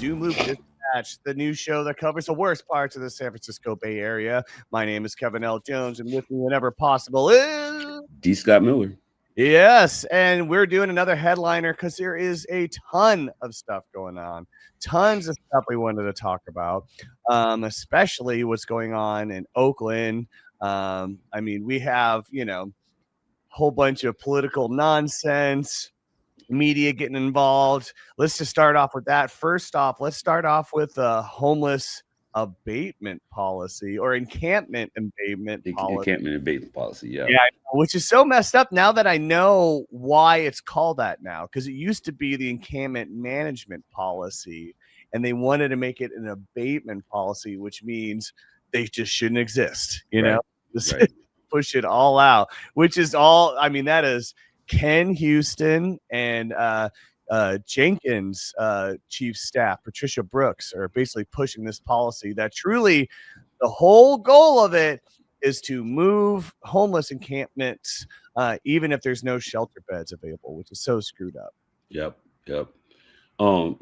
Doomloop Dispatch, the new show that covers the worst parts of the San Francisco Bay Area. My name is Kevin L. Jones, and with me whenever possible is D Scott Miller. Yes, and we're doing another headliner because there is a ton of stuff going on. Tons of stuff we wanted to talk about, especially what's going on in Oakland. We have, a whole bunch of political nonsense, media getting involved. Let's just start off with that. First off, let's start off with the homeless abatement policy or encampment abatement policy. Encampment abatement policy, yeah. Yeah, which is so messed up now that I know why it's called that now, because it used to be the encampment management policy, and they wanted to make it an abatement policy, which means they just shouldn't exist, know? Just push it all out, which is all, that is Ken Houston and Jenkins chief staff, Patricia Brooks, are basically pushing this policy that truly the whole goal of it is to move homeless encampments, even if there's no shelter beds available, which is so screwed up. Yep. I'm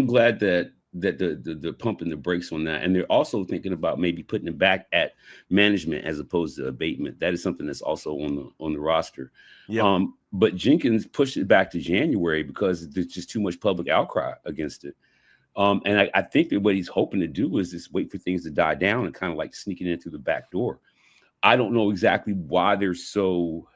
glad that the pump and the brakes on that, and they're also thinking about maybe putting it back at management as opposed to abatement. That is something that's also on the roster. Yep. But Jenkins pushed it back to January because there's just too much public outcry against it. And I think that what he's hoping to do is just wait for things to die down and kind of like sneaking in through the back door. I don't know exactly why they're so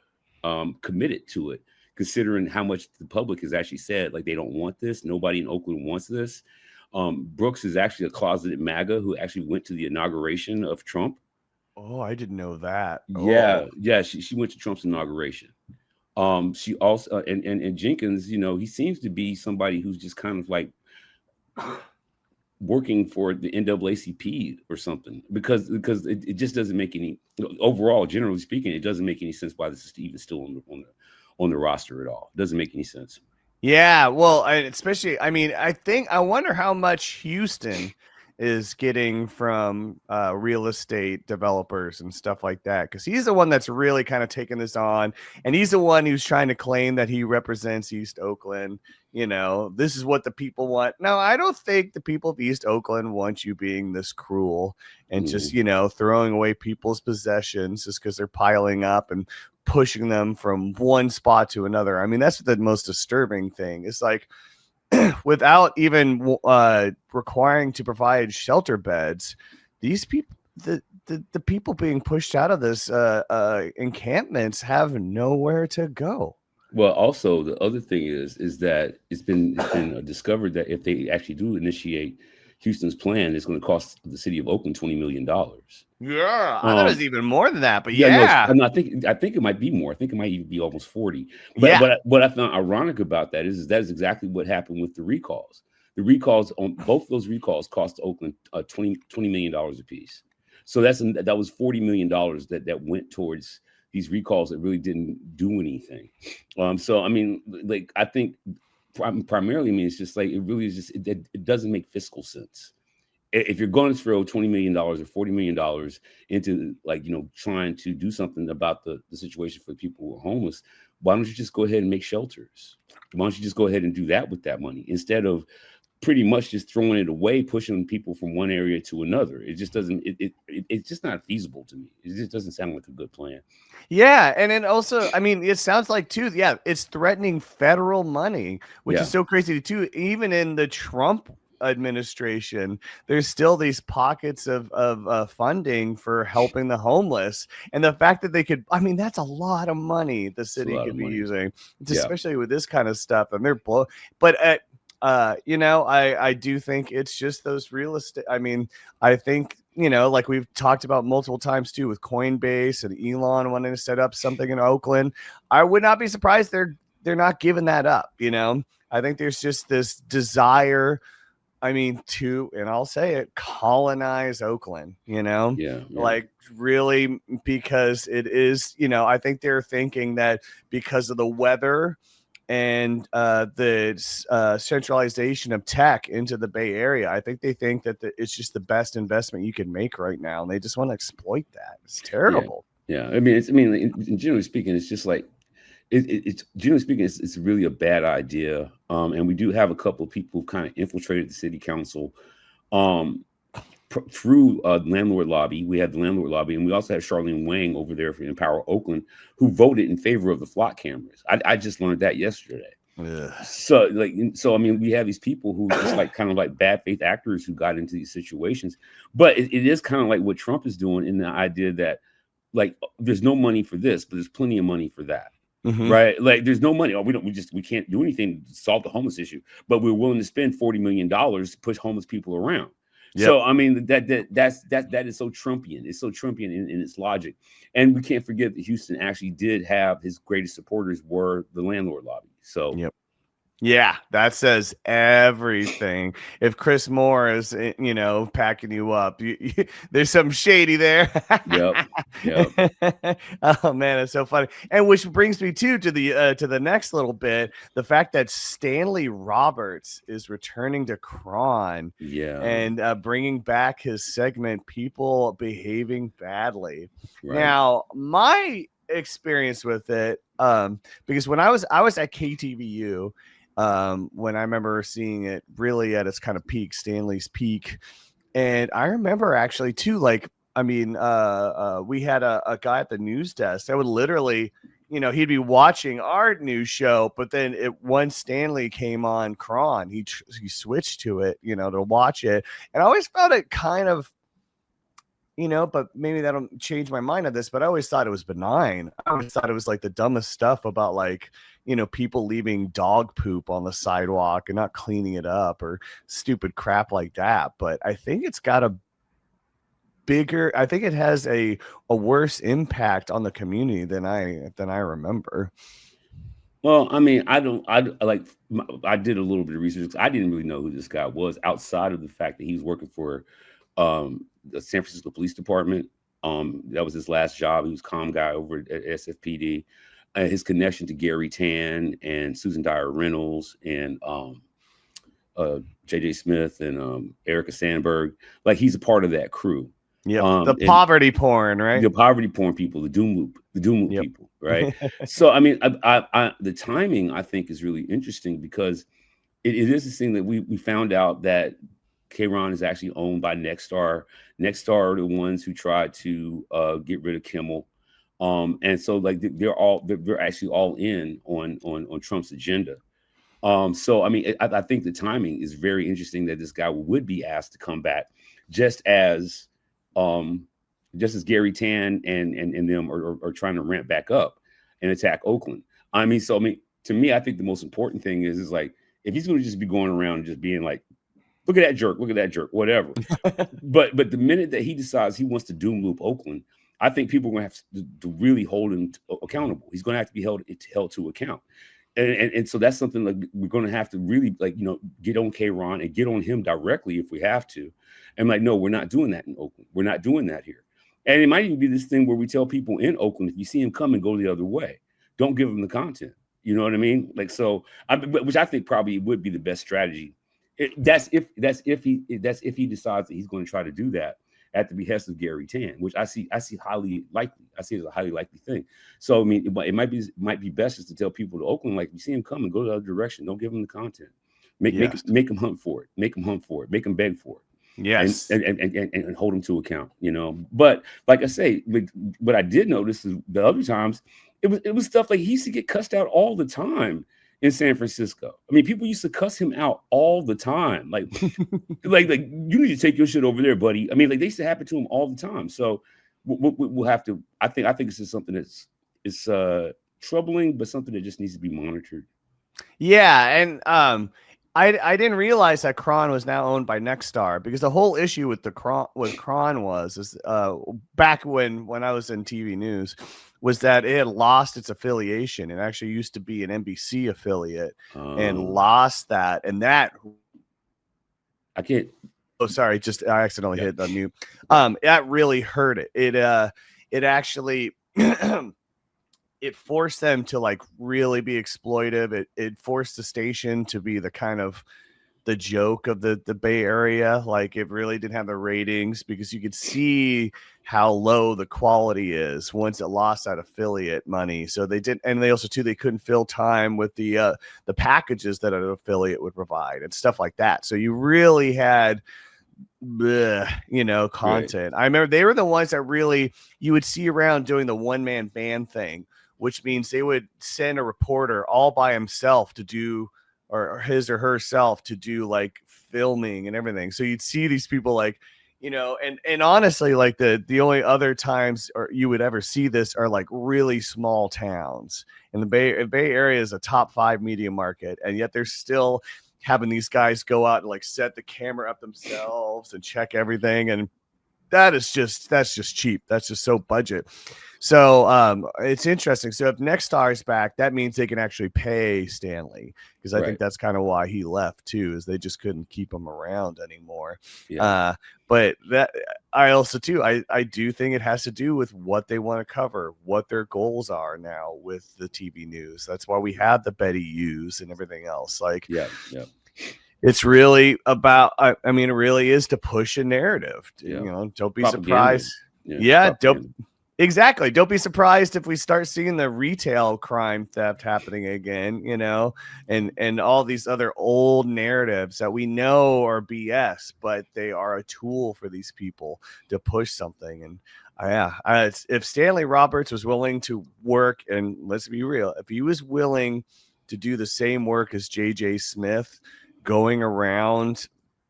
committed to it, considering how much the public has actually said, like, they don't want this. Nobody in Oakland wants this. Brooks is actually a closeted MAGA who actually went to the inauguration of Trump. Oh, I didn't know that. Yeah. She went to Trump's inauguration. She also and Jenkins, he seems to be somebody who's just kind of like working for the NAACP or something, because it just doesn't make any, overall, generally speaking, it doesn't make any sense why this is even still on the roster at all. It doesn't make any sense. Yeah, well, I wonder how much Houston is getting from real estate developers and stuff like that, because he's the one that's really kind of taking this on, and he's the one who's trying to claim that he represents East Oakland. This is what the people want. No, I don't think the people of East Oakland want you being this cruel and just throwing away people's possessions just because they're piling up and pushing them from one spot to another. That's the most disturbing thing. It's like, without even requiring to provide shelter beds, these people, the people being pushed out of this encampments have nowhere to go. Well, also the other thing is that it's been discovered that if they actually do initiate Houston's plan, it's going to cost the city of Oakland $20 million. Yeah, I thought it was even more than that, but no, I think it might be more. I think it might even be almost 40. But what I found ironic about that is that is exactly what happened with the recalls. The recalls on both those recalls cost Oakland $20 million a piece. So that was $40 million that went towards these recalls that really didn't do anything. I think primarily, it's just like, it really is just, it doesn't make fiscal sense. If you're going to throw $20 million or $40 million into trying to do something about the situation for the people who are homeless, why don't you just go ahead and make shelters? Why don't you just go ahead and do that with that money instead of pretty much just throwing it away, pushing people from one area to another? It just doesn't, it's just not feasible to me. It just doesn't sound like a good plan. Yeah. And then also, it sounds like too, it's threatening federal money, which is so crazy too. Even in the Trump administration, there's still these pockets of funding for helping the homeless, and the fact that they could, that's a lot of money the city could be using, especially with this kind of stuff. And they're but I do think it's just those real estate. I think, like we've talked about multiple times too, with Coinbase and Elon wanting to set up something in Oakland, I would not be surprised they're not giving that up. I think there's just this desire, to, and I'll say it, colonize Oakland, like really, because it is, I think they're thinking that because of the weather and the centralization of tech into the Bay Area, I think they think that it's just the best investment you can make right now, and they just want to exploit that. It's terrible. Yeah. Generally speaking, it's just like, it's generally speaking, it's really a bad idea. And we do have a couple of people who've kind of infiltrated the city council through landlord lobby. We had the landlord lobby, and we also have Charlene Wang over there for Empower Oakland, who voted in favor of the flock cameras. I just learned that yesterday. Ugh. So I mean, we have these people who just like kind of like bad faith actors who got into these situations. But it is kind of like what Trump is doing, in the idea that like there's no money for this, but there's plenty of money for that. Mm-hmm. Right? Like there's no money. We can't do anything to solve the homeless issue, but we're willing to spend $40 million to push homeless people around. Yep. So I mean that is so Trumpian. It's so Trumpian in its logic, and we can't forget that Houston actually did have his greatest supporters were the landlord lobby. So yep. Yeah, that says everything. If Chris Moore is, packing you up, there's something shady there. Yep. Oh man, it's so funny. And which brings me to the next little bit, the fact that Stanley Roberts is returning to KRON, and bringing back his segment, "People Behaving Badly." Right. Now, my experience with it, because when I was at KTVU. When I remember seeing it really at its kind of peak, Stanley's peak. And I remember actually too, like, I mean, we had a guy at the news desk that would literally, he'd be watching our news show, but then once Stanley came on KRON, he switched to it, to watch it. And I always found it kind of, but maybe that'll change my mind on this, but I always thought it was benign. I always thought it was like the dumbest stuff about like, people leaving dog poop on the sidewalk and not cleaning it up or stupid crap like that. But I think it's got I think it has a worse impact on the community than I remember. Well, I mean, I did a little bit of research. I didn't really know who this guy was outside of the fact that he was working for the San Francisco Police Department. That was his last job. He was comm guy over at SFPD. His connection to Gary Tan and Susan Dyer Reynolds and JJ Smith and Erica Sandberg, like he's a part of that crew. Yeah, the poverty porn, right? The poverty porn people, the Doomloop people, right? So I mean, the timing I think is really interesting because it is this thing that we found out that KRON is actually owned by Nexstar. Nexstar are the ones who tried to get rid of Kimmel. And so like they're actually all in on Trump's agenda. So I mean, I think the timing is very interesting that this guy would be asked to come back, just as Gary Tan and them are trying to ramp back up and attack Oakland. I mean, to me, I think the most important thing is like if he's going to just be going around and just being like, look at that jerk, whatever. but the minute that he decides he wants to doom loop Oakland, I think people are going to have to really hold him accountable. He's going to have to be held to account. And so that's something like we're going to have to really get on KRON and get on him directly if we have to. And like, no, we're not doing that in Oakland. We're not doing that here. And it might even be this thing where we tell people in Oakland, if you see him coming, go the other way. Don't give him the content. You know what I mean? Like, so, which I think probably would be the best strategy. That's if he decides that he's going to try to do that at the behest of Gary Tan, which I see highly likely. I see it as a highly likely thing. So I mean, it might be best just to tell people to Oakland, like, you see him coming, go the other direction. Don't give him the content. Make him hunt for it. Make him hunt for it. Make him beg for it. Yes, and hold him to account. But like I say, what I did notice is the other times it was stuff like he used to get cussed out all the time in San Francisco. I mean, people used to cuss him out all the time. Like, like you need to take your shit over there, buddy. I mean, like they used to happen to him all the time. So we'll have to. I think this is something that's troubling, but something that just needs to be monitored. Yeah, and I didn't realize that KRON was now owned by Nexstar, because the whole issue with KRON was back when I was in TV news was that it had lost its affiliation. It actually used to be an NBC affiliate and lost that. And that I can't. Oh, sorry. I accidentally hit the mute. That really hurt it. It actually it forced them to like really be exploitive. It forced the station to be the kind of the joke of the Bay Area. Like, it really didn't have the ratings because you could see how low the quality is once it lost that affiliate money. So they didn't, and they also too, they couldn't fill time with the packages that an affiliate would provide and stuff like that. So you really had content. Right. I remember they were the ones that really you would see around doing the one-man band thing, which means they would send a reporter all by himself to do, or his or herself to do, like, filming and everything. So you'd see these people, like, and honestly, like, the only other times or you would ever see this are like really small towns. And the Bay Area is a top 5 media market, and yet they're still having these guys go out and like set the camera up themselves and check everything. And that's just cheap. That's just so budget. So it's interesting. So if Nexstar is back, that means they can actually pay Stanley, because I think that's kind of why he left too, is they just couldn't keep him around anymore. But that I also too, I do think it has to do with what they want to cover, what their goals are now with the TV news. That's why we have the Betty Hughes and everything else. Like, it's really about, I mean, it really is to push a narrative. Don't be surprised. Exactly. Don't be surprised if we start seeing the retail crime theft happening again, and all these other old narratives that we know are BS, but they are a tool for these people to push something. And if Stanley Roberts was willing to work, and let's be real, if he was willing to do the same work as JJ Smith, going around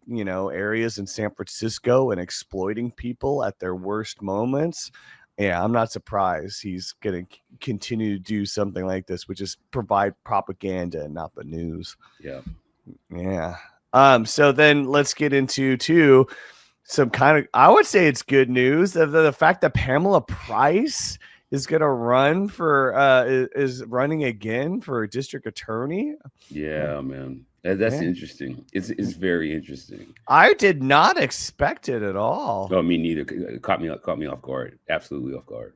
areas in San Francisco and exploiting people at their worst moments, I'm not surprised he's going to continue to do something like this, which is provide propaganda and not the news. So then let's get into some kind of, I would say it's good news, the fact that Pamela Price is going to run for is running again for district attorney. Man. That's interesting. It's very interesting. I did not expect it at all. No, me neither. It caught me off guard. Absolutely off guard.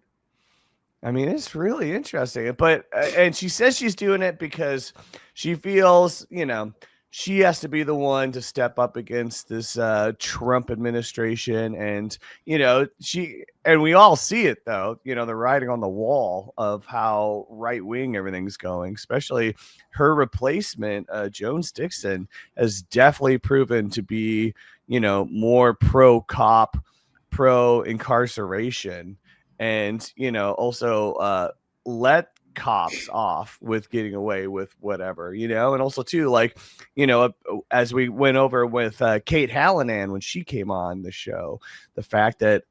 I mean, it's really interesting. But and she says she's doing it because she feels, she has to be the one to step up against this Trump administration. And, and we all see it, though, the writing on the wall of how right wing everything's going, especially her replacement, Jones Dixon, has definitely proven to be, more pro cop, pro incarceration, and, also let cops off with getting away with whatever, and also too, like, as we went over with Kate Hallinan when she came on the show, the fact that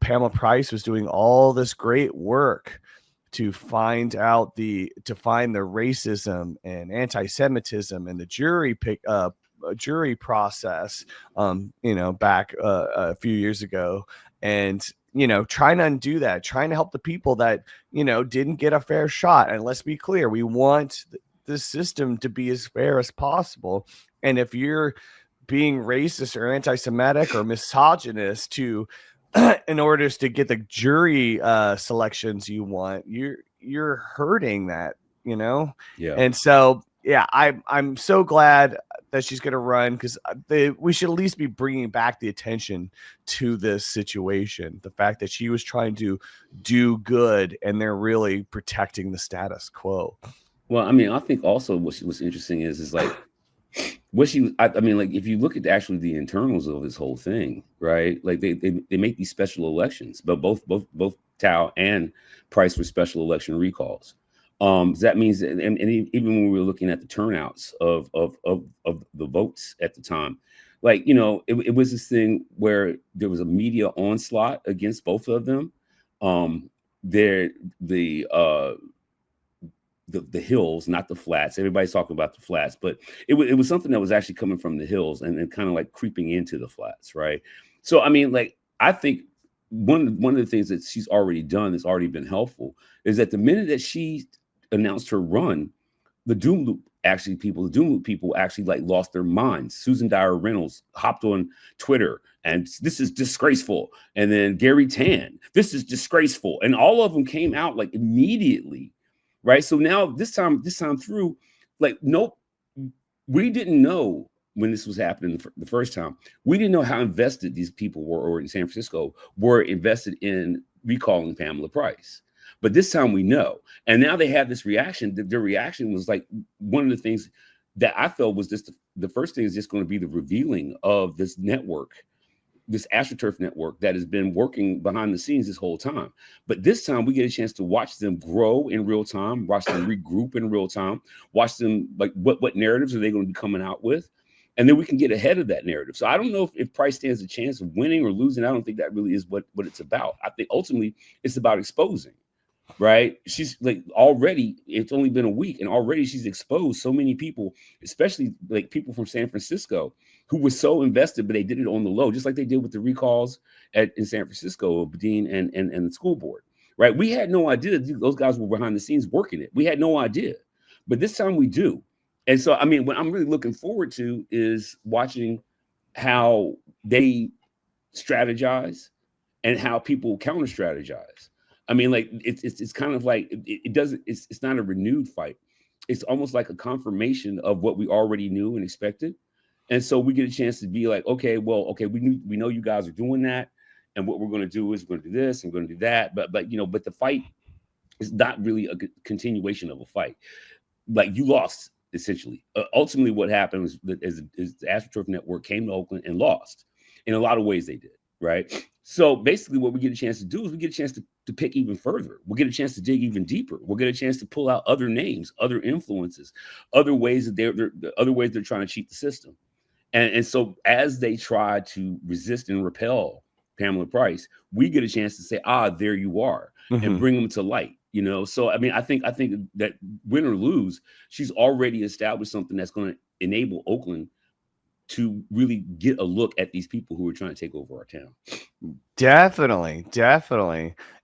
Pamela Price was doing all this great work to find the racism and anti-Semitism and the jury process, back a few years ago, and trying to undo that, trying to help the people that, didn't get a fair shot. And let's be clear, we want the system to be as fair as possible. And if you're being racist or anti-Semitic or misogynist in order to get the jury selections you want, you're hurting that, And so, I'm so glad that she's going to run, because we should at least be bringing back the attention to this situation. The fact that she was trying to do good and they're really protecting the status quo. Well, I mean, I think also what's interesting is like I mean, like, if you look at actually the internals of this whole thing, right? Like they make these special elections, but both Tao and Price were special election recalls. That means, and even when we were looking at the turnouts of the votes at the time, like, it was this thing where there was a media onslaught against both of them. The hills, not the flats. Everybody's talking about the flats, but it was something that was actually coming from the hills and then kind of like creeping into the flats, right? So, I mean, like, I think one of the things that she's already done that's already been helpful is that the minute that she announced her run, the Doomloop people actually like lost their minds. Susan Dyer Reynolds hopped on Twitter and this is disgraceful. And then Gary Tan, this is disgraceful. And all of them came out like immediately, right? So now this time through, like, nope, we didn't know when this was happening the first time, we didn't know how invested these people were, or in San Francisco were invested in recalling Pamela Price. But this time we know. And now they have this reaction. Their reaction was like, one of the things that I felt was just the first thing is just going to be the revealing of this network, this AstroTurf network that has been working behind the scenes this whole time. But this time we get a chance to watch them grow in real time, watch them regroup in real time, watch them, like, what narratives are they going to be coming out with? And then we can get ahead of that narrative. So I don't know if Price stands a chance of winning or losing. I don't think that really is what it's about. I think ultimately it's about exposing, right? She's like, already, it's only been a week, and already she's exposed so many people, especially like people from San Francisco who were so invested, but they did it on the low, just like they did with the recalls in San Francisco of Dean and the school board, right? We had no idea those guys were behind the scenes working it. We had no idea, but this time we do. And so, I mean, what I'm really looking forward to is watching how they strategize and how people counter strategize. I mean, like, it's kind of like it doesn't, it's not a renewed fight. It's almost like a confirmation of what we already knew and expected. And so we get a chance to be like, okay, we know you guys are doing that, and what we're going to do is we're going to do this and we're going to do that. But the fight is not really a continuation of a fight. Like, you lost, essentially. Ultimately, what happened was the AstroTurf network came to Oakland and lost. In a lot of ways, they did, right? So basically, what we get a chance to do is we get a chance to pick even further. We'll get a chance to dig even deeper. We'll get a chance to pull out other names, other influences, other ways that they're trying to cheat the system. And so as they try to resist and repel Pamela Price, we get a chance to say, there you are, and bring them to light. You know, so I mean, I think that win or lose, she's already established something that's going to enable Oakland to really get a look at these people who are trying to take over our town. Definitely.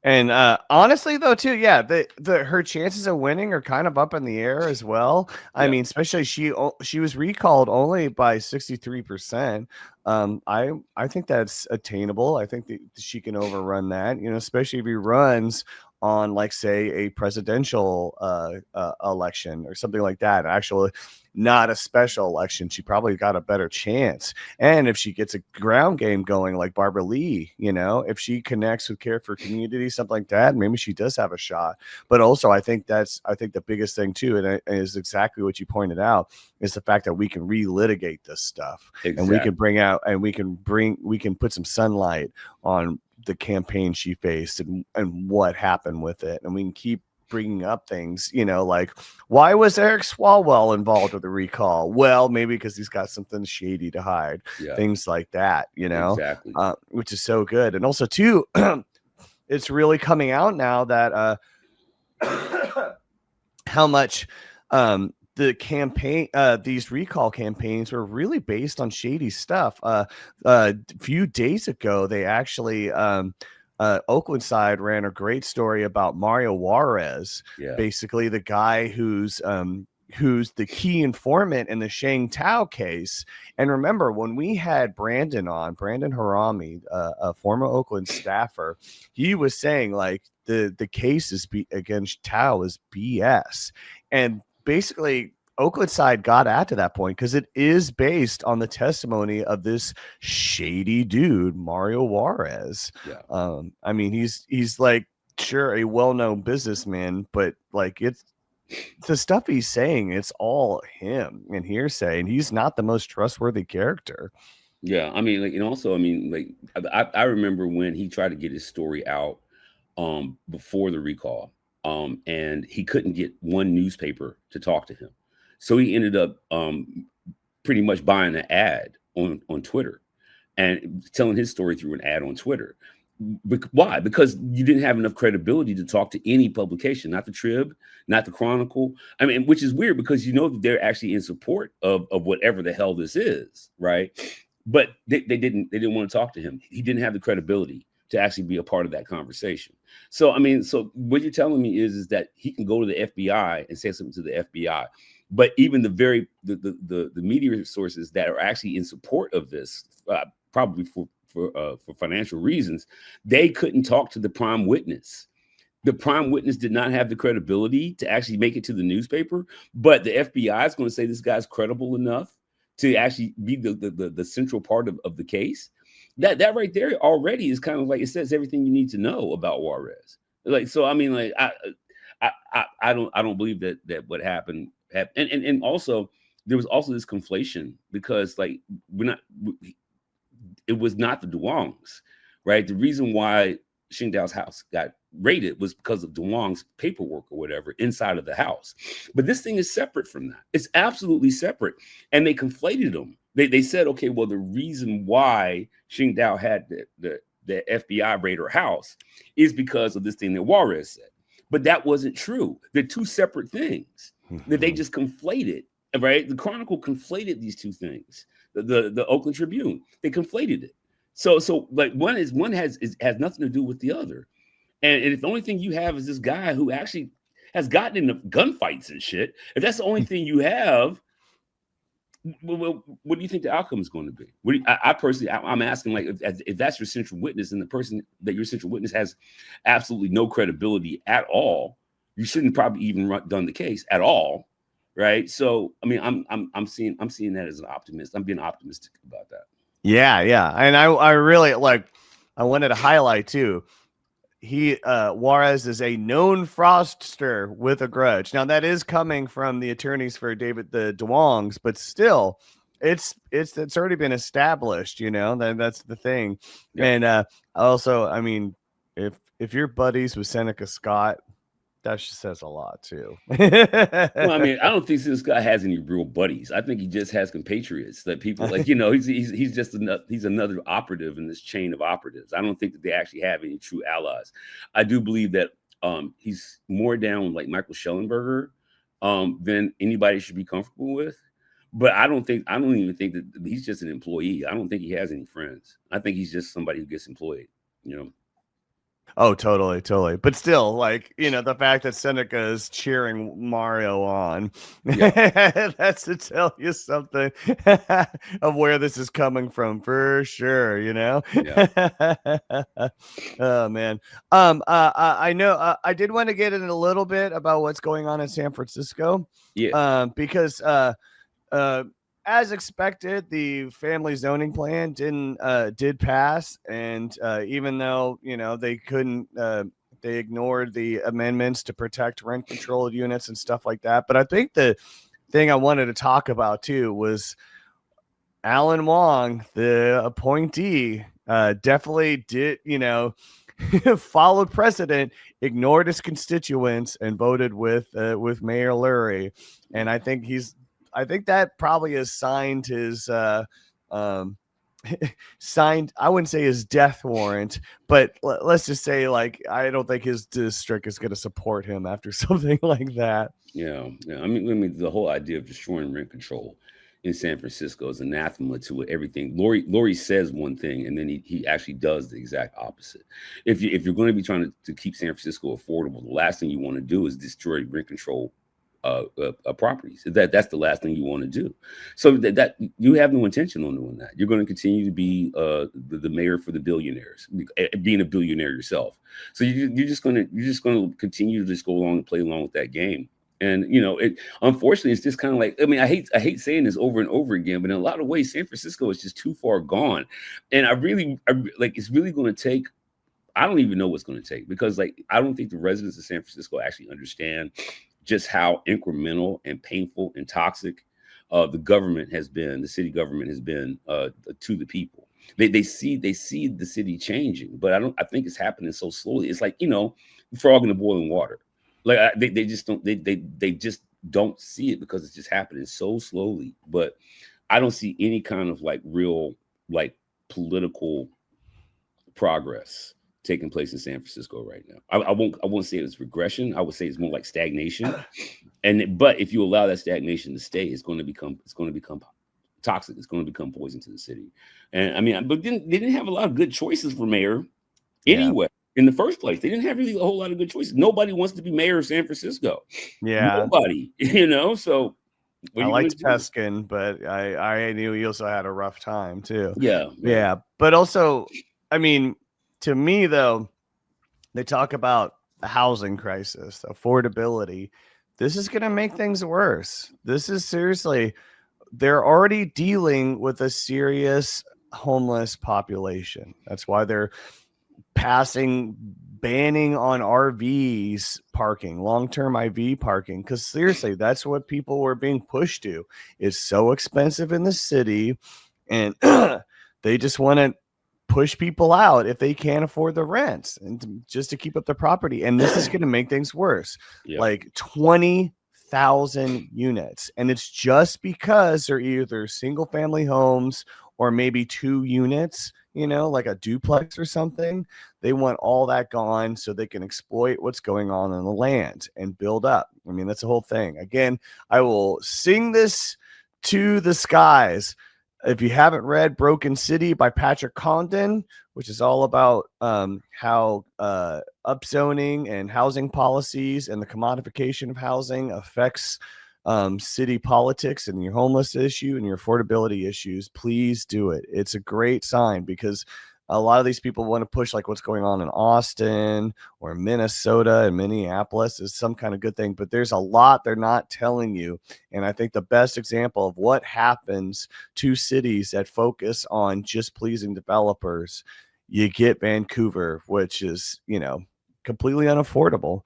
And honestly, though, too, yeah, her chances of winning are kind of up in the air as well. I mean, especially she was recalled only by 63%. I think that's attainable. I think that she can overrun that, you know, especially if he runs on, like, say, a presidential election or something like that. Actually, not a special election. She probably got a better chance. And if she gets a ground game going like Barbara Lee, you know, if she connects with Care for Community, something like that, maybe she does have a shot. But also, I think the biggest thing too, and is exactly what you pointed out, is the fact that we can relitigate this stuff. Exactly. And we can bring out, and we can put some sunlight on the campaign she faced and what happened with it. And we can keep bringing up things, you know, like, why was Eric Swalwell involved with the recall? Well, maybe because he's got something shady to hide. Things like that, you know. Exactly. Which is so good. And also too, it's really coming out now that how much the campaign, these recall campaigns were really based on shady stuff. A few days ago, they actually Oakland side ran a great story about Mario Juarez, basically the guy who's the key informant in the Sheng Tao case. And remember, when we had Brandon Harami, a former Oakland staffer, he was saying, like, the case is against Tao is BS. And basically, Oakland side got at to that point because it is based on the testimony of this shady dude, Mario Juarez. I mean, he's like, sure, a well-known businessman, but like, it's the stuff he's saying, it's all him and hearsay, and he's not the most trustworthy character. Yeah, I mean, like, and also, I mean, like, I remember when he tried to get his story out before the recall, and he couldn't get one newspaper to talk to him. So he ended up pretty much buying an ad on Twitter and telling his story through an ad on Twitter. Why? Because you didn't have enough credibility to talk to any publication, not the Trib, not the Chronicle. I mean, which is weird because you know that they're actually in support of whatever the hell this is, right? But they didn't want to talk to him. He didn't have the credibility to actually be a part of that conversation. So, I mean, so what you're telling me is that he can go to the FBI and say something to the FBI. But even the media sources that are actually in support of this, probably for financial reasons, they couldn't talk to the prime witness. The prime witness did not have the credibility to actually make it to the newspaper, but the FBI is going to say this guy's credible enough to actually be the central part of the case. That right there already is kind of like, it says everything you need to know about Juarez. Like, so I mean, like I don't believe that what happened. And also there was also this conflation, because like it was not the Duongs, right? The reason why Qingdao's house got raided was because of Duong's paperwork or whatever inside of the house. But this thing is separate from that. It's absolutely separate. And they conflated them. They said, okay, well, the reason why Qingdao had the FBI raid her house is because of this thing that Juarez said. But that wasn't true. They're two separate things that they just conflated, right? The Chronicle conflated these two things. The Oakland Tribune, they conflated it. So like one has nothing to do with the other. And if the only thing you have is this guy who actually has gotten into gunfights and shit, if that's the only thing you have, well, what do you think the outcome is going to be? I personally, I'm asking, like, if that's your central witness, and the person that your central witness has absolutely no credibility at all, you shouldn't probably even done the case at all, right? So, I mean, I'm seeing that as an optimist. I'm being optimistic about that. Yeah, and I really like. I wanted to highlight too. Juarez is a known fraudster with a grudge. Now that is coming from the attorneys for David the Duongs, but still, it's already been established. You know, that's the thing. Yeah. And also, I mean, if you're buddies with Seneca Scott, that says a lot too. Well, I mean, I don't think this guy has any real buddies. I think he just has compatriots that people like. You know, he's just another operative in this chain of operatives. I don't think that they actually have any true allies. I do believe that he's more down with like Michael Schellenberger than anybody should be comfortable with. But I don't even think that he's just an employee. I don't think he has any friends. I think he's just somebody who gets employed. You know. Oh, totally. But still, like, you know, the fact that Seneca is cheering Mario on, yeah. That's to tell you something of where this is coming from for sure, you know? Yeah. Oh, man. I know I did want to get in a little bit about what's going on in San Francisco. Yeah. Because as expected, the family zoning plan did pass, and even though, you know, they couldn't, they ignored the amendments to protect rent controlled units and stuff like that. But I think the thing I wanted to talk about too was Alan Wong, the appointee, definitely did, you know, followed precedent, ignored his constituents, and voted with Mayor Lurie. And I think that probably has signed his signed, I wouldn't say his death warrant, but let's just say, like, I don't think his district is going to support him after something like that. Yeah. I mean, the whole idea of destroying rent control in San Francisco is anathema to everything. Lurie says one thing, and then he actually does the exact opposite. If you're going to be trying to keep San Francisco affordable, the last thing you want to do is destroy rent control properties. That's the last thing you want to do. So that you have no intention on doing that. You're going to continue to be the mayor for the billionaires, being a billionaire yourself. So you're just going to continue to just go along and play along with that game. And, you know, unfortunately, it's just kind of like, I mean, I hate saying this over and over again, but in a lot of ways, San Francisco is just too far gone. And I like, it's really going to take, I don't even know what's going to take, because, like, I don't think the residents of San Francisco actually understand just how incremental and painful and toxic the city government has been to the people. They see the city changing, but I think it's happening so slowly. It's like, you know, frog in the boiling water. Like they just don't see it because it's just happening so slowly. But I don't see any kind of like real like political progress taking place in San Francisco right now. I won't say it's regression. I would say it's more like stagnation. But if you allow that stagnation to stay, it's going to become toxic. It's going to become poison to the city. And I mean, but they didn't have a lot of good choices for mayor anyway. In the first place, they didn't have really a whole lot of good choices. Nobody wants to be mayor of San Francisco. Yeah, nobody. You know, so. I liked Peskin, but I knew he also had a rough time too. Yeah. But also, I mean, to me though, they talk about the housing crisis, affordability. This is going to make things worse. This is seriously they're already dealing with a serious homeless population. That's why they're banning on RVs parking, long-term IV parking, because seriously, that's what people were being pushed to. It's so expensive in the city, and they just want to push people out if they can't afford the rents and just to keep up the property. And this is going to make things worse. Like 20,000 units, and it's just because they're either single family homes or maybe 2 units, like a duplex or something. They want all that gone so they can exploit what's going on in the land and build up. I mean, that's the whole thing. Again, I will sing this to the skies. If you haven't read Broken City by Patrick Condon, which is all about how upzoning and housing policies and the commodification of housing affects city politics and your homeless issue and your affordability issues, please do it. It's a great sign, because a lot of these people want to push like what's going on in Austin or Minnesota and Minneapolis is some kind of good thing, but there's a lot they're not telling you. And I think the best example of what happens to cities that focus on just pleasing developers, you get Vancouver, which is, completely unaffordable.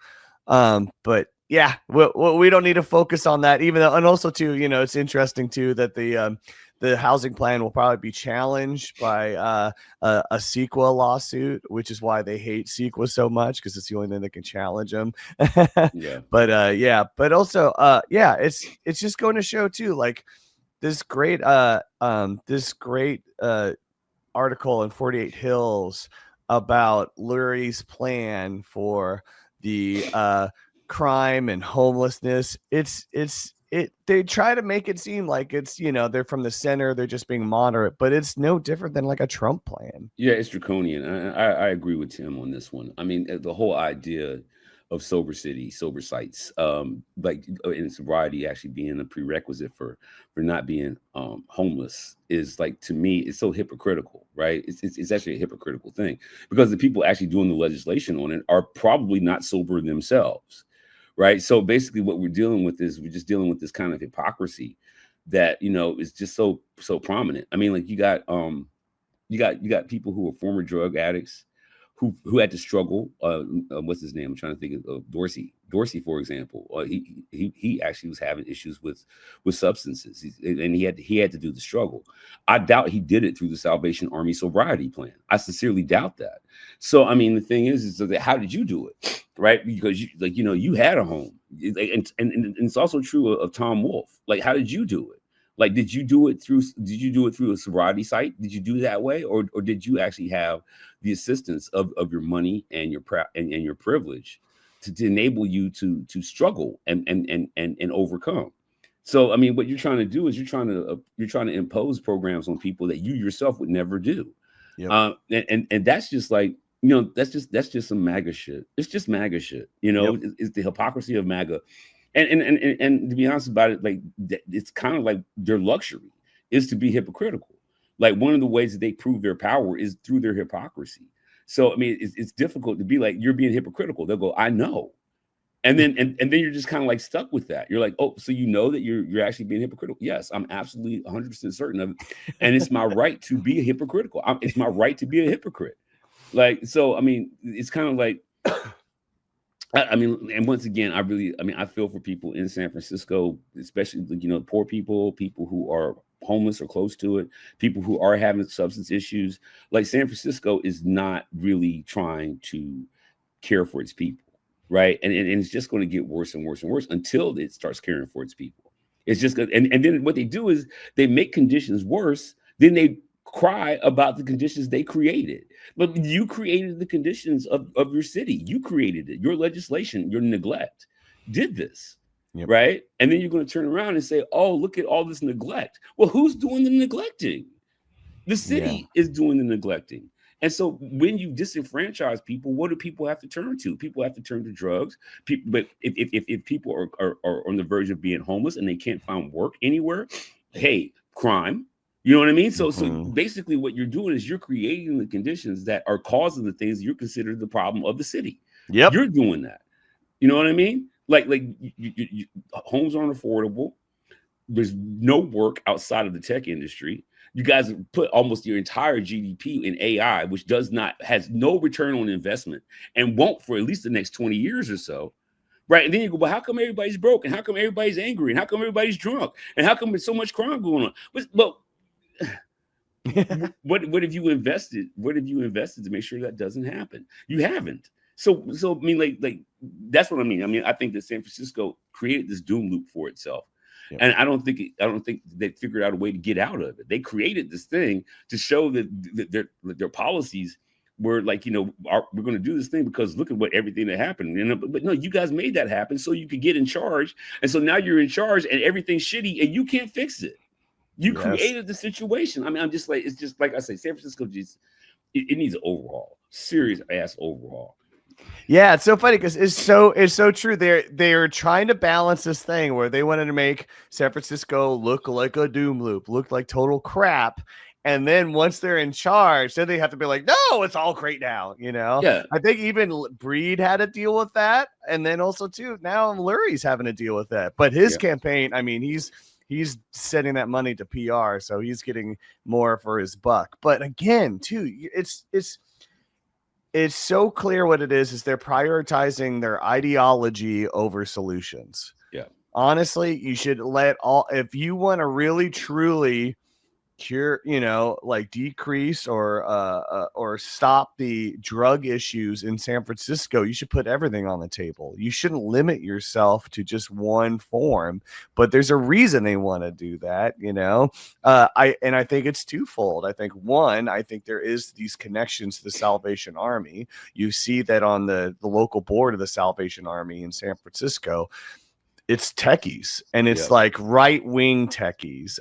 But yeah, we don't need to focus on that, even though, and also too, it's interesting too that the housing plan will probably be challenged by a CEQA lawsuit, which is why they hate CEQA so much, because it's the only thing that can challenge them. But also, it's just going to show too, like this great article in 48 Hills about Lurie's plan for the crime and homelessness. They try to make it seem like it's, they're from the center, they're just being moderate, but it's no different than like a Trump plan. Yeah, it's draconian. I agree with Tim on this one. I mean, the whole idea of sober city, sober sites, like in sobriety actually being a prerequisite for not being homeless is, like, to me, it's so hypocritical, right? It's actually a hypocritical thing, because the people actually doing the legislation on it are probably not sober themselves. Right. So basically what we're dealing with is we're just dealing with this kind of hypocrisy that, is just so prominent. I mean, like you got people who are former drug addicts who had to struggle. What's his name? I'm trying to think of Dorsey, for example. He actually was having issues with substances, and he had to do the struggle. I doubt he did it through the Salvation Army sobriety plan. I sincerely doubt that. So, I mean, the thing is that how did you do it? Right? Because you had a home, and it's also true of Tom Wolfe. Like, how did you do it? Like, did you do it through a sobriety site? Did you do it that way? Or did you actually have the assistance of your money and your and your privilege to enable you to struggle and overcome? So, I mean, what you're trying to do is you're trying to impose programs on people that you yourself would never do. Yep. And that's just like, that's just some MAGA shit. It's just MAGA shit. Yep. It's the hypocrisy of MAGA. And to be honest about it, like, it's kind of like their luxury is to be hypocritical. Like, one of the ways that they prove their power is through their hypocrisy. So, I mean, it's difficult to be like, you're being hypocritical. They'll go, I know. And then and then you're just kind of like stuck with that. You're like, oh, so you know that you're actually being hypocritical? Yes, I'm absolutely 100% certain of it. And it's my right to be hypocritical. It's my right to be a hypocrite. Like, so, I mean, it's kind of like, I mean, and once again, I feel for people in San Francisco, especially, poor people who are homeless or close to it, people who are having substance issues. Like, San Francisco is not really trying to care for its people, right? And it's just going to get worse and worse and worse until it starts caring for its people. It's just good. And then what they do is they make conditions worse. Then they cry about the conditions they created. But you created the conditions of your city. You created it. Your legislation, your neglect did this. Yep. Right. And then you're going to turn around and say, oh, look at all this neglect. Well, who's doing the neglecting? The city is doing the neglecting. And so when you disenfranchise people, what do people have to turn to? People have to turn to drugs. But if people are on the verge of being homeless and they can't find work anywhere, hey, crime. You know what I mean? So basically what you're doing is you're creating the conditions that are causing the things you consider the problem of the city. Yep. You're doing that. You know what I mean? Like homes aren't affordable. there's no work outside of the tech industry. You guys put almost your entire GDP in AI, which has no return on investment and won't for at least the next 20 years or so. Right. And then you go, well, how come everybody's broke? And how come everybody's angry? And how come everybody's drunk? And how come there's so much crime going on? But what have you invested? What have you invested to make sure that doesn't happen? You haven't. So I mean, like that's what I mean. I mean, I think that San Francisco created this doom loop for itself. Yep. And I don't think they figured out a way to get out of it. They created this thing to show that their policies were like, you know, we're going to do this thing because look at everything that happened. But no, you guys made that happen so you could get in charge. And so now you're in charge and everything's shitty and you can't fix it. You created the situation. I mean, I'm just like, it's just like I say, San Francisco just it needs an overhaul, serious ass overhaul. Yeah, it's so funny because it's so true. They're trying to balance this thing where they wanted to make San Francisco look like a doom loop, look like total crap. And then once they're in charge, then they have to be like, no, it's all great now. You know, yeah. I think even Breed had to deal with that. And then also, too, now Lurie's having to deal with that. But his campaign, I mean, he's sending that money to PR. So he's getting more for his buck. But again, too, it's so clear what it is they're prioritizing their ideology over solutions. Yeah. Honestly, you should if you want to really, truly cure, you know, like decrease or stop the drug issues in San Francisco, you should put everything on the table. You shouldn't limit yourself to just one form, but there's a reason they want to do that, you know. I think it's twofold. I think there is these connections to the Salvation Army. You see that on the local board of the Salvation Army in San Francisco. It's techies, and it's like right-wing techies.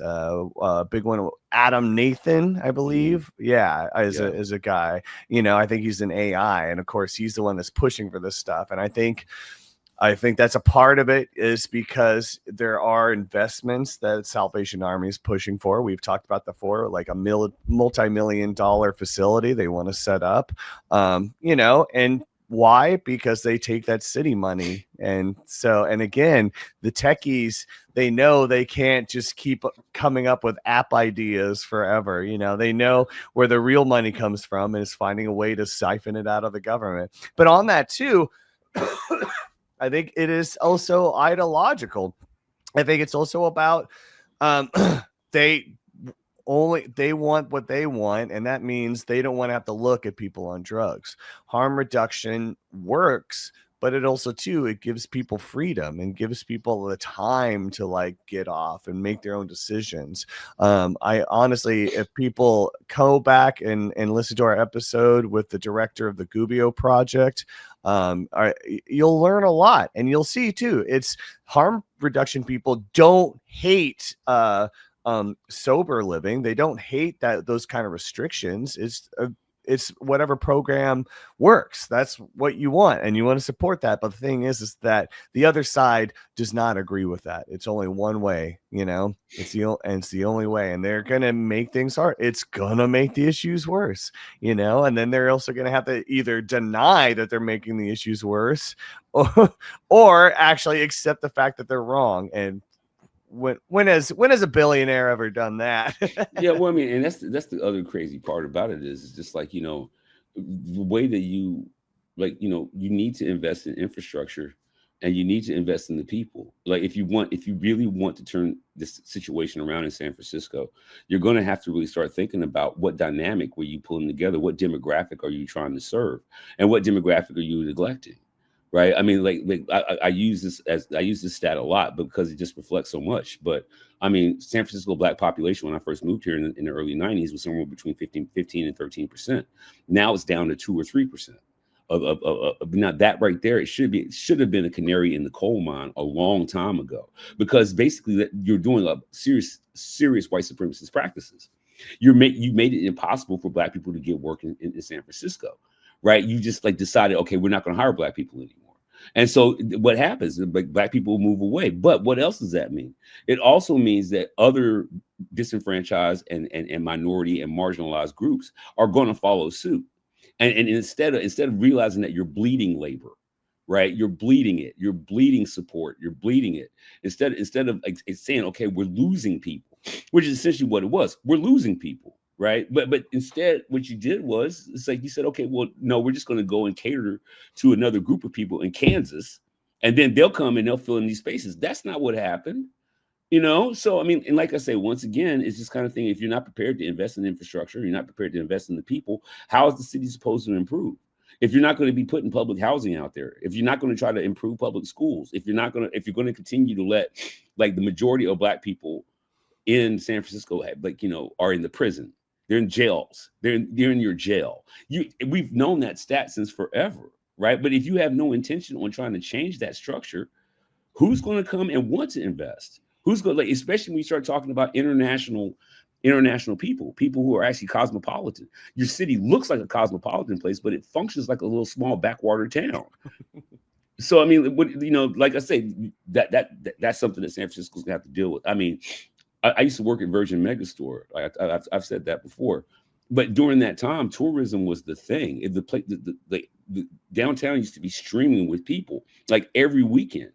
Big one, Adam Nathan, I believe. Yeah, as a guy, you know, I think he's an AI, and of course, he's the one that's pushing for this stuff. And I think that's a part of it is because there are investments that Salvation Army is pushing for. We've talked about before, like a multi-million-dollar facility they want to set up, you know, and why? Because they take that city money. And again, the techies, they know they can't just keep coming up with app ideas forever. You know, they know where the real money comes from and is finding a way to siphon it out of the government. But on that too, I think it is also ideological. I think it's also about they want what they want, and that means they don't want to have to look at people on drugs. Harm reduction works, but it also too, it gives people freedom and gives people the time to like get off and make their own decisions. I honestly, if people go back and listen to our episode with the director of the Gubbio project, you'll learn a lot, and you'll see too, it's harm reduction. People don't hate sober living. They don't hate those kind of restrictions. It's whatever program works. That's what you want, and you want to support that. But the thing is that the other side does not agree with that. It's only one way, you know. It's the only way, and they're gonna make things hard. It's gonna make the issues worse, you know. And then they're also gonna have to either deny that they're making the issues worse, or actually accept the fact that they're wrong. And when has a billionaire ever done that? Yeah, well, I mean, and that's the other crazy part about it is just like, you know, the way that you like, you know, you need to invest in infrastructure and you need to invest in the people. Like if you really want to turn this situation around in San Francisco, you're going to have to really start thinking about what dynamic were you pulling together, what demographic are you trying to serve, and what demographic are you neglecting. Right. I mean, like I use this stat a lot because it just reflects so much. But I mean, San Francisco Black population when I first moved here in the early 90s was somewhere between 15 and 13%. Now it's down to 2 or 3%. Now that right there, it should have been a canary in the coal mine a long time ago, because basically that you're doing a serious white supremacist practices. You made it impossible for Black people to get work in San Francisco. Right. You just like decided, OK, we're not going to hire Black people anymore. And so what happens? Black people move away. But what else does that mean? It also means that other disenfranchised and minority and marginalized groups are going to follow suit. And instead of realizing that you're bleeding labor, right? You're bleeding it. You're bleeding support. You're bleeding it. Instead of like, it's saying, okay, we're losing people, which is essentially what it was. We're losing people, right? But instead, what you did was, it's like you said, okay, well, no, we're just going to go and cater to another group of people in Kansas, and then they'll come and they'll fill in these spaces. That's not what happened. You know, so I mean, and like I say, once again, it's this kind of thing. If you're not prepared to invest in infrastructure, you're not prepared to invest in the people, how is the city supposed to improve? If you're not going to be putting public housing out there, if you're not going to try to improve public schools, if you're going to continue to let like the majority of Black people in San Francisco have, like, you know, are in the prison, they're in jails, they're in your jail. We've known that stat since forever, right? But if you have no intention on trying to change that structure, who's going to come and want to invest? Who's going to, like, especially when you start talking about international people who are actually cosmopolitan. Your city looks like a cosmopolitan place, but it functions like a little small backwater town. So I mean, you know, like I say, that's something that San Francisco's gonna have to deal with. I mean, I used to work at Virgin Megastore. I've said that before, but during that time, tourism was the thing. The downtown used to be streaming with people like every weekend.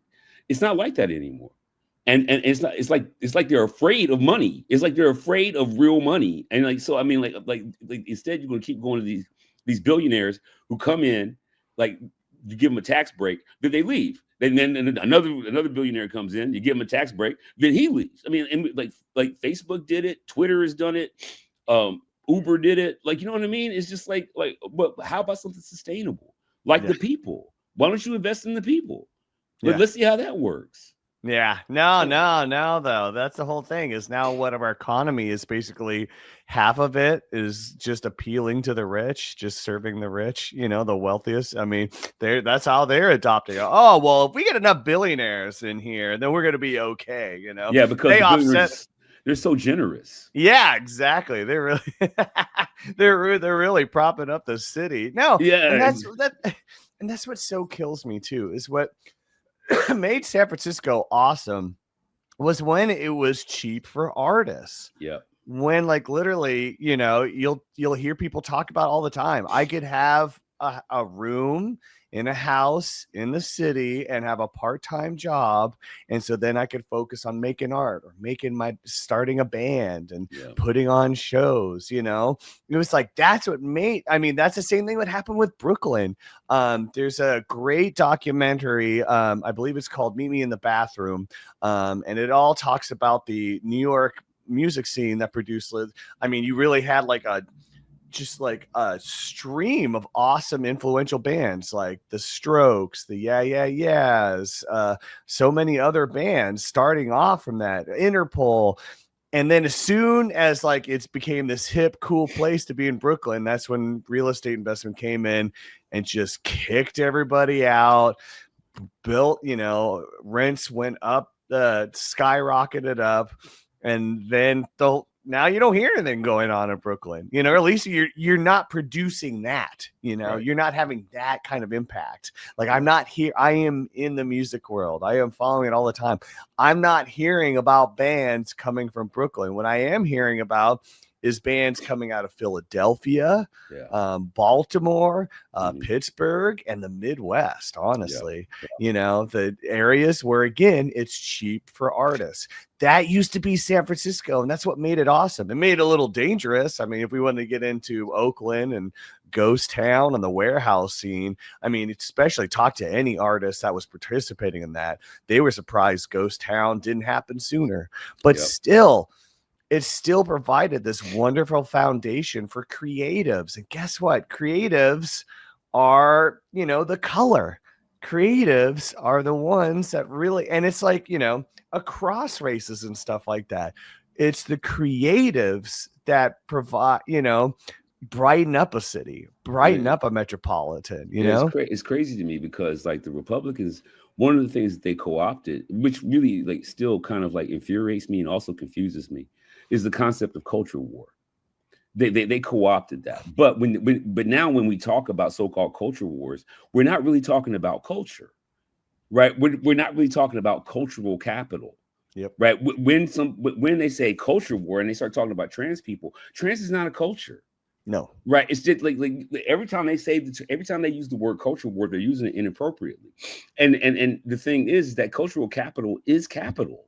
It's not like that anymore. And it's like they're afraid of money. It's like they're afraid of real money. And like, so I mean, like instead you're going to keep going to these billionaires who come in, like you give them a tax break, then they leave. Then another billionaire comes in, you give him a tax break, then he leaves. I mean, and like Facebook did it, Twitter has done it, Uber did it. Like, you know what I mean? It's just like, but how about something sustainable? Like the people. Why don't you invest in the people? Let's see how that works. Yeah, no, though. That's the whole thing, is now what of our economy is basically half of it is just appealing to the rich, just serving the rich, you know, the wealthiest. I mean, that's how they're adopting it. Oh, well, if we get enough billionaires in here, then we're going to be okay, you know? Yeah, because they're so generous. Yeah, exactly. They're really, they're really propping up the city. No, yeah. And that's what so kills me too, is what made San Francisco awesome was when it was cheap for artists. Yeah. When, like, literally, you know, you'll hear people talk about all the time. I could have a room in a house in the city and have a part-time job, and so then I could focus on making art or starting a band and putting on shows. You know, it was like, that's what made, I mean, that's the same thing that happened with Brooklyn. There's a great documentary, I believe it's called Meet Me in the Bathroom, and it all talks about the New York music scene that produced, I mean, you really had like a stream of awesome influential bands like the Strokes, the Yeah Yeah Yeahs, so many other bands starting off from that, Interpol. And then as soon as like it's became this hip, cool place to be in Brooklyn, that's when real estate investment came in and just kicked everybody out. Built, you know, rents went up, skyrocketed up, and then now you don't hear anything going on in Brooklyn, you know, or at least you're not producing that, you know, You're not having that kind of impact. Like, I'm not here. I am in the music world. I am following it all the time. I'm not hearing about bands coming from Brooklyn. What I am hearing about is bands coming out of Philadelphia, Baltimore, Pittsburgh, and the Midwest, honestly. You know, the areas where, again, it's cheap for artists. That used to be San Francisco, and that's what made it awesome. It made it a little dangerous. I mean, if we wanted to get into Oakland and Ghost Town and the warehouse scene, I mean, especially talk to any artist that was participating in that, they were surprised Ghost Town didn't happen sooner. But still, it still provided this wonderful foundation for creatives. And guess what? Creatives are, you know, the color. Creatives are the ones that really, and it's like, you know, across races and stuff like that. It's the creatives that provide, you know, brighten up a city, brighten up a metropolitan, you know? It's crazy to me because, like, the Republicans, one of the things that they co-opted, which really, like, still kind of like infuriates me and also confuses me, is the concept of culture war. They co-opted that. But but now when we talk about so-called culture wars, we're not really talking about culture, right? We're not really talking about cultural capital. Right. When they say culture war and they start talking about trans people, trans is not a culture. No. Right. It's just like every time they say every time they use the word cultural war, they're using it inappropriately. And the thing is that cultural capital is capital.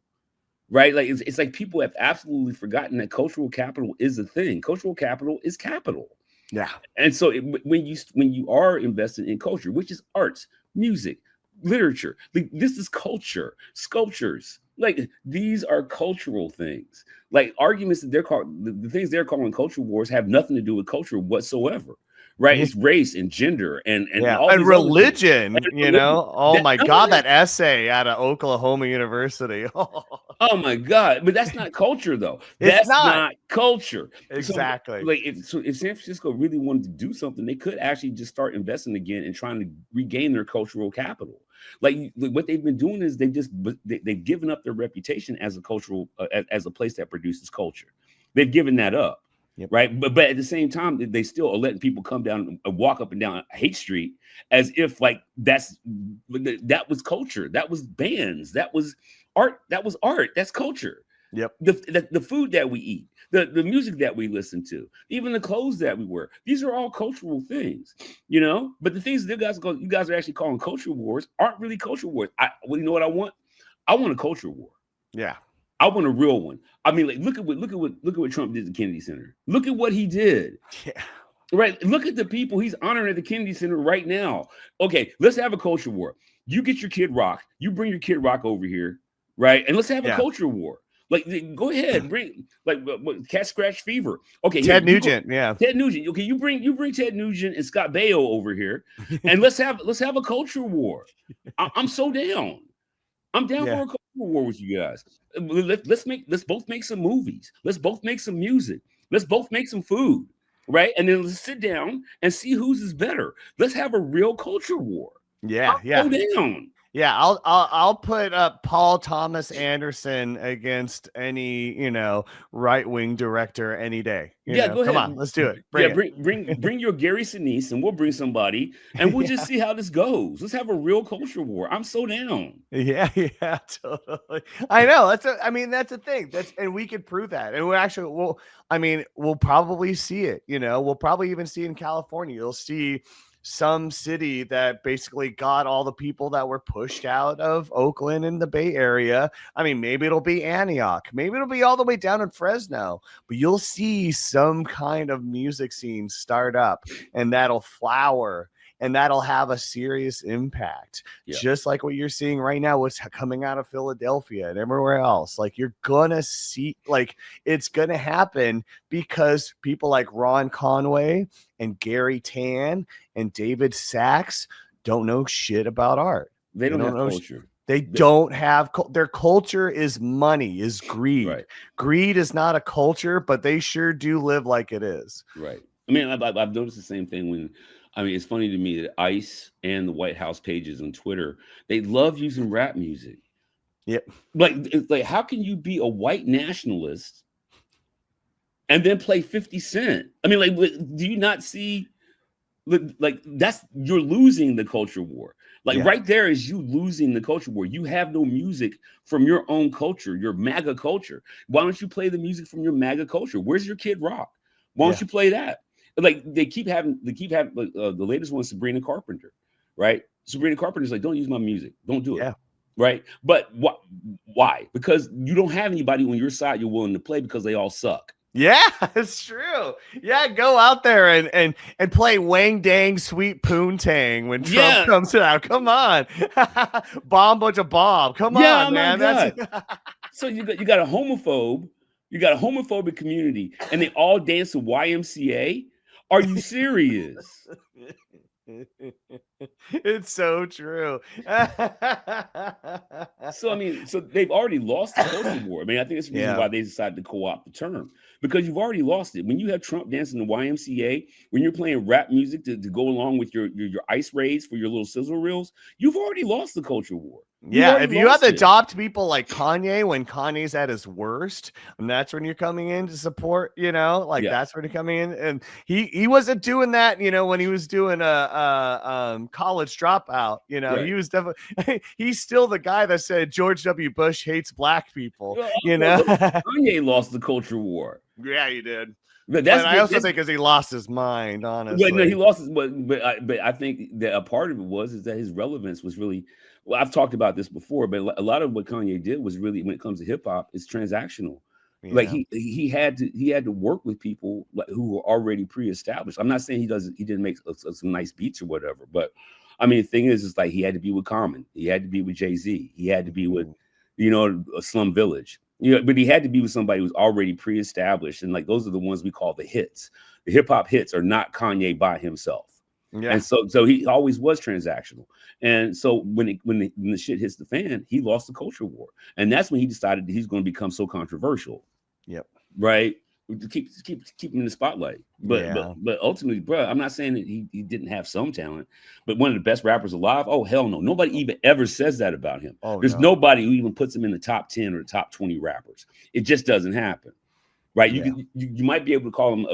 Right. Like it's like people have absolutely forgotten that cultural capital is a thing. Cultural capital is capital. Yeah. And so when you are invested in culture, which is arts, music, literature, like this is culture, sculptures, like these are cultural things. Like arguments that they're called the things they're calling cultural wars have nothing to do with culture whatsoever. Right. It's race and gender and all and these religion, and you know. Oh my God, that that essay out of Oklahoma University. Oh my God. But that's not culture though. It's That's not culture. Exactly. So if San Francisco really wanted to do something, they could actually just start investing again and trying to regain their cultural capital. Like what they've been doing is they've given up their reputation as a cultural as a place that produces culture. They've given that up. Yep. Right. But at the same time, they still are letting people come down and walk up and down Haight Street as if like that was culture. That was bands. That was art. That's culture. Yep. The food that we eat, the music that we listen to, even the clothes that we wear. These are all cultural things, you know. But the things that you guys are actually calling cultural wars aren't really cultural wars. You know what I want? I want a culture war. Yeah. I want a real one. I mean, like, look at what Trump did at the Kennedy Center. Look at what he did. Yeah. Right. Look at the people he's honoring at the Kennedy Center right now. Okay, let's have a culture war. You get your Kid Rock. You bring your Kid Rock over here, right? And let's have a culture war. Like, go ahead, bring like Cat Scratch Fever. Okay, Ted Nugent. Ted Nugent. Okay, you bring Ted Nugent and Scott Baio over here, and let's have a culture war. I'm so down. I'm down for a culture war with you guys. Let's both make some movies. Let's both make some music. Let's both make some food, right? And then let's sit down and see whose is better. Let's have a real culture war. Yeah. Go down. Yeah, I'll put up Paul Thomas Anderson against any, you know, right-wing director any day. You know? Go ahead. Come on, let's do it. Bring your Gary Sinise and we'll bring somebody and we'll just see how this goes. Let's have a real culture war. I'm so down. Yeah, totally. I know. That's a thing. And we could prove that. And we'll probably see it, you know. We'll probably even see it in California. You'll see some city that basically got all the people that were pushed out of Oakland and the Bay Area. I mean, maybe it'll be Antioch, maybe it'll be all the way down in Fresno, but you'll see some kind of music scene start up and that'll flower and that'll have a serious impact. Just like what you're seeing right now, what's coming out of Philadelphia and everywhere else. Like, you're gonna see, like, it's gonna happen because people like Ron Conway and Gary Tan and David Sachs don't know shit about art. They don't have culture. They don't have their culture is money, is greed. Right. Greed is not a culture, but they sure do live like it is. Right. I mean, I've noticed the same thing when. I mean, it's funny to me that ICE and the White House pages on Twitter, they love using rap music. Yep. Like, how can you be a white nationalist and then play 50 Cent? I mean, like, do you not see, like, you're losing the culture war. Like, right there is you losing the culture war. You have no music from your own culture, your MAGA culture. Why don't you play the music from your MAGA culture? Where's your Kid Rock? Why don't you play that? Like, they keep having the latest one, Sabrina Carpenter, right? Sabrina Carpenter's like, don't use my music, don't do it. Yeah. Right. But why? Because you don't have anybody on your side you're willing to play because they all suck. Yeah, it's true. Yeah, go out there and play Wang Dang Sweet Poontang when Trump comes out. Come on. Bomb bunch of Bob. Come on, man. So you got a homophobe. You got a homophobic community and they all dance to YMCA. Are you serious? It's so true. So, I mean, they've already lost the culture war. I mean, I think it's the reason why they decided to co-opt the term, because you've already lost it. When you have Trump dancing to YMCA, when you're playing rap music to go along with your ice raids for your little sizzle reels, you've already lost the culture war. Yeah, if you have to adopt people like Kanye when Kanye's at his worst, and that's when you're coming in to support, you know, like that's when you're coming in. And he wasn't doing that, you know, when he was doing a college dropout, you know, he was definitely, he's still the guy that said George W. Bush hates black people, you know. Kanye lost the culture war. Yeah, he did. But I also think because he lost his mind, honestly. No, he lost his, but I think that a part of it is that his relevance was really, well, I've talked about this before, but a lot of what Kanye did was really, when it comes to hip hop, is transactional. Yeah. Like he had to work with people who were already pre-established. I'm not saying he didn't make some nice beats or whatever, but I mean, the thing is like he had to be with Common, he had to be with Jay-Z, he had to be with, a Slum Village. But he had to be with somebody who's already pre-established, and like those are the ones we call the hits. The hip hop hits are not Kanye by himself, and so he always was transactional. And so when the shit hits the fan, he lost the culture war, and that's when he decided that he's going to become so controversial. Yep. Right. To keep him in the spotlight, but ultimately, bro, I'm not saying that he didn't have some talent, but one of the best rappers alive. Oh hell no, nobody even ever says that about him. There's nobody who even puts him in the top 10 or the top 20 rappers. It just doesn't happen, right? You might be able to call him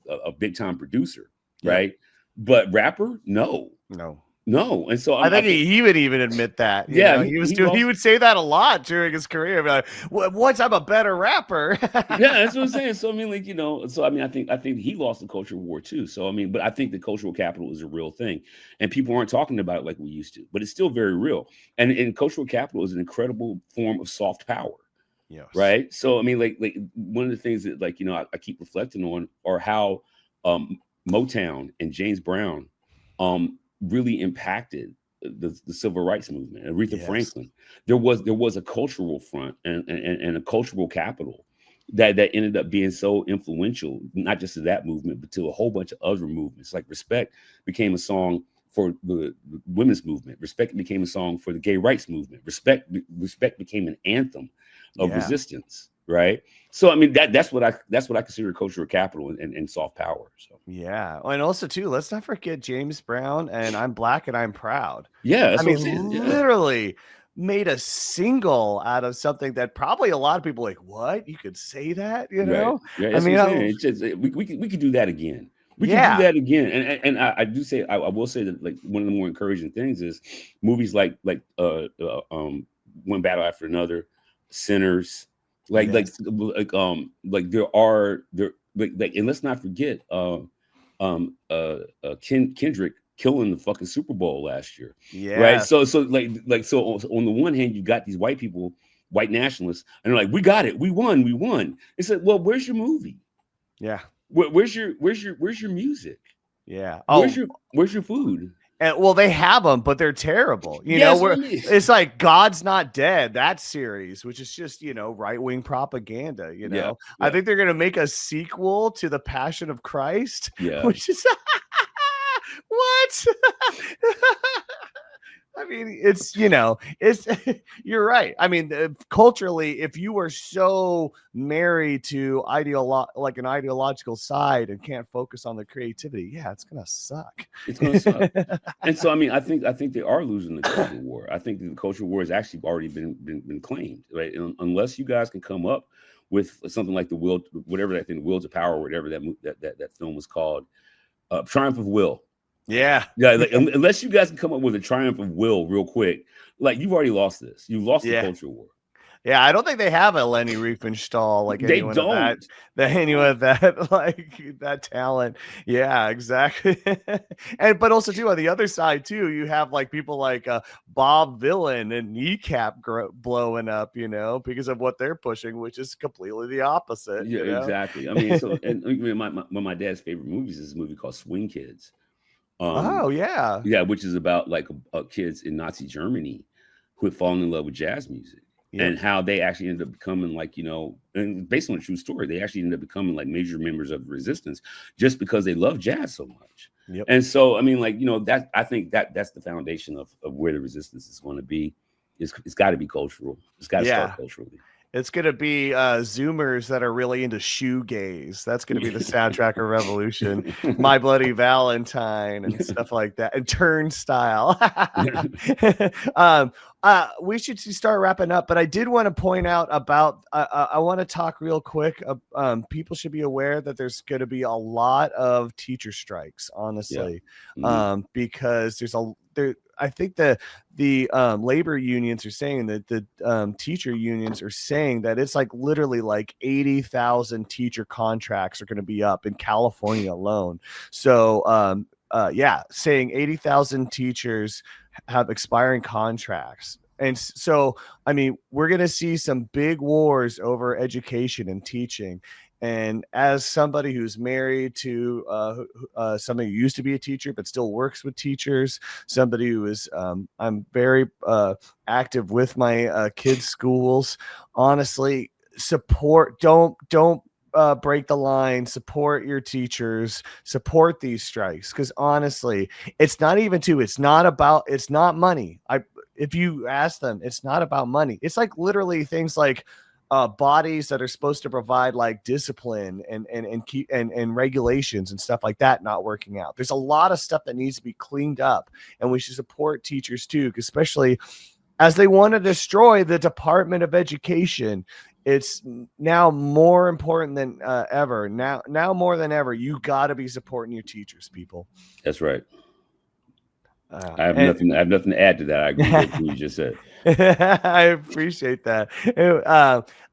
a big time producer, right? But rapper, no. And so I think he would even admit that. He would say that a lot during his career. Like, once I'm a better rapper. That's what I'm saying. So I mean, like, I think he lost the cultural war too. So I mean, but I think the cultural capital is a real thing, and people aren't talking about it like we used to. But it's still very real. And cultural capital is an incredible form of soft power. Yes. Right. So I mean, like one of the things that I keep reflecting on are how Motown and James Brown really impacted the civil rights movement. Aretha Franklin. There was a cultural front and a cultural capital that ended up being so influential, not just to that movement, but to a whole bunch of other movements. Like Respect became a song for the women's movement. Respect became a song for the gay rights movement. Respect became an anthem of resistance. Right. So I mean that's what I consider cultural capital and soft power. So and also too, let's not forget James Brown and I'm Black and I'm Proud. That's I mean, literally made a single out of something that probably a lot of people like, what? You could say that, Right. Yeah, I mean, it's just, we could do that again. We can do that again. And I do say I will say that like one of the more encouraging things is movies like One Battle After Another, Sinners. And let's not forget Kendrick killing the fucking Super Bowl last year. Right. So on the one hand, you got these white people, white nationalists, and they're like, we got it, we won. It's like, well, where's your movie? Yeah. Where's your music? Yeah. Where's your food? And well, they have them, but they're terrible. It's like God's Not Dead, that series, which is just, right-wing propaganda, I think they're going to make a sequel to The Passion of Christ, which is what? I mean, it's you're right. I mean, culturally, if you are so married to an ideological side and can't focus on the creativity, it's gonna suck. It's gonna suck. And so, I mean, I think they are losing the cultural war. I think the cultural war has actually already been claimed, right? And unless you guys can come up with something like the Will to Power, or whatever that film was called, Triumph of Will. Unless you guys can come up with a Triumph of Will real quick, like you've already lost this. You lost the culture war. Yeah, I don't think they have a Lenny Riefenstahl like they don't. Anyone of that like that talent. Yeah, exactly. But also too on the other side too, you have like people like Bob Villain and Kneecap blowing up, because of what they're pushing, which is completely the opposite. Yeah, exactly. I mean, so and one of my dad's favorite movies is this movie called Swing Kids. Which is about like kids in Nazi Germany who had fallen in love with jazz music. And how they actually ended up becoming like, and based on a true story, they actually ended up becoming like major members of the resistance just because they love jazz so much. And so, I mean, like, I think that's the foundation of where the resistance is going to be. It's got to be cultural. It's got to start culturally. It's going to be Zoomers that are really into shoegaze. That's going to be the soundtrack of Revolution. My Bloody Valentine and stuff like that. And Turnstile. We should start wrapping up, but I did want to point out about, I want to talk real quick. People should be aware that there's going to be a lot of teacher strikes, honestly, because I think the labor unions are saying that the teacher unions are saying that it's like literally like 80,000 teacher contracts are going to be up in California alone. So yeah, saying 80,000 teachers have expiring contracts. And so, I mean, we're going to see some big wars over education and teaching. And as somebody who's married to somebody who used to be a teacher but still works with teachers, somebody who is, I'm very active with my kids' schools. Honestly, support. Don't break the line. Support your teachers. Support these strikes, because honestly, it's not even to. It's not money. If you ask them, it's not about money. It's like literally things like bodies that are supposed to provide like discipline and regulations and stuff like that not working out. There's a lot of stuff that needs to be cleaned up, and we should support teachers too, especially as they want to destroy the Department of Education. It's now more important than ever. Now more than ever, you got to be supporting your teachers, people. That's right. I have nothing to add to that. I agree with what you just said. I appreciate that.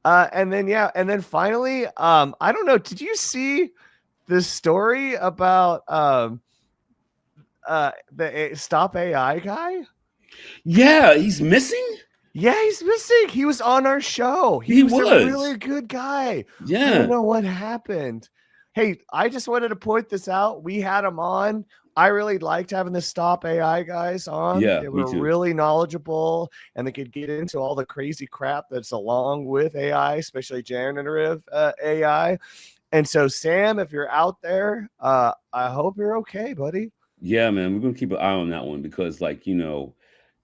And then finally, I don't know. Did you see this story about the Stop AI guy? Yeah, he's missing. Yeah, he's missing. He was on our show. He was a really good guy. Yeah, I don't know what happened. Hey, I just wanted to point this out. We had him on. I really liked having the Stop AI guys on. Yeah, they were really knowledgeable, and they could get into all the crazy crap that's along with AI, especially generative AI. And so, Sam, if you're out there, I hope you're okay, buddy. Yeah, man, we're gonna keep an eye on that one, because, like, you know,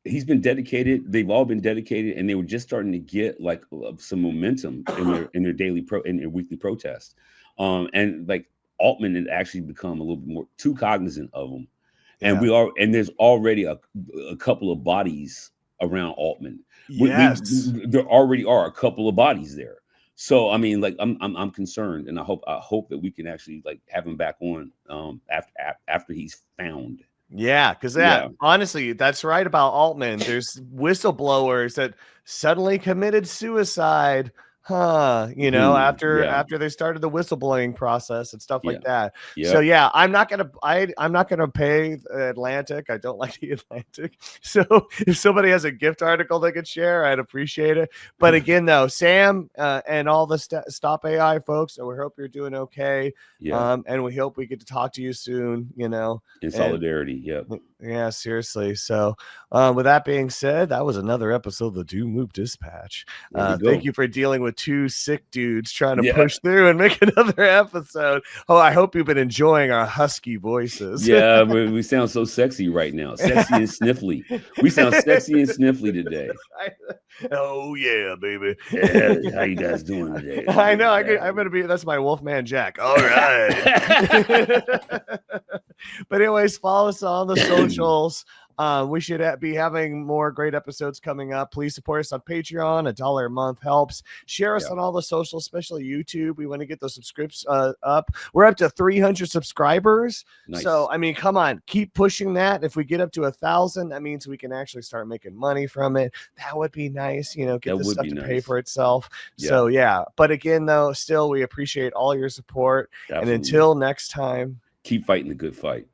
he's been dedicated. They've all been dedicated, and they were just starting to get like some momentum in their weekly protest. And like Altman had actually become a little bit more too cognizant of them, and there's already a couple of bodies around Altman. Yes, there already are a couple of bodies there. So I mean, like, I'm concerned, and I hope that we can actually like have him back on after he's found. Yeah, because honestly, that's right about Altman. There's whistleblowers that suddenly committed suicide, after they started the whistleblowing process and stuff like that. So yeah, I'm not gonna pay Atlantic. I don't like the Atlantic. So if somebody has a gift article they could share, I'd appreciate it. But again, though, Sam and all the Stop AI folks, we hope you're doing okay. And we hope we get to talk to you soon. In solidarity. Yeah, seriously. So with that being said, that was another episode of the Doomloop Dispatch. Thank you for dealing with two sick dudes trying to push through and make another episode. Oh, I hope you've been enjoying our husky voices. Yeah, we sound so sexy right now. Sexy and sniffly. We sound sexy and sniffly today. Oh yeah, baby. Yeah, how you guys doing today? I know. I'm gonna be. That's my Wolfman Jack. All right. But anyways, follow us on the socials. We should be having more great episodes coming up. Please support us on Patreon. $1 a month helps. Share us on all the socials, especially YouTube. We want to get those subscriptions up. We're up to 300 subscribers. Nice. So, I mean, come on, keep pushing that. If we get up to 1,000, that means we can actually start making money from it. That would be nice, get this stuff to pay for itself. Yeah. So, yeah. But again, though, still, we appreciate all your support. Absolutely. And until next time, keep fighting the good fight.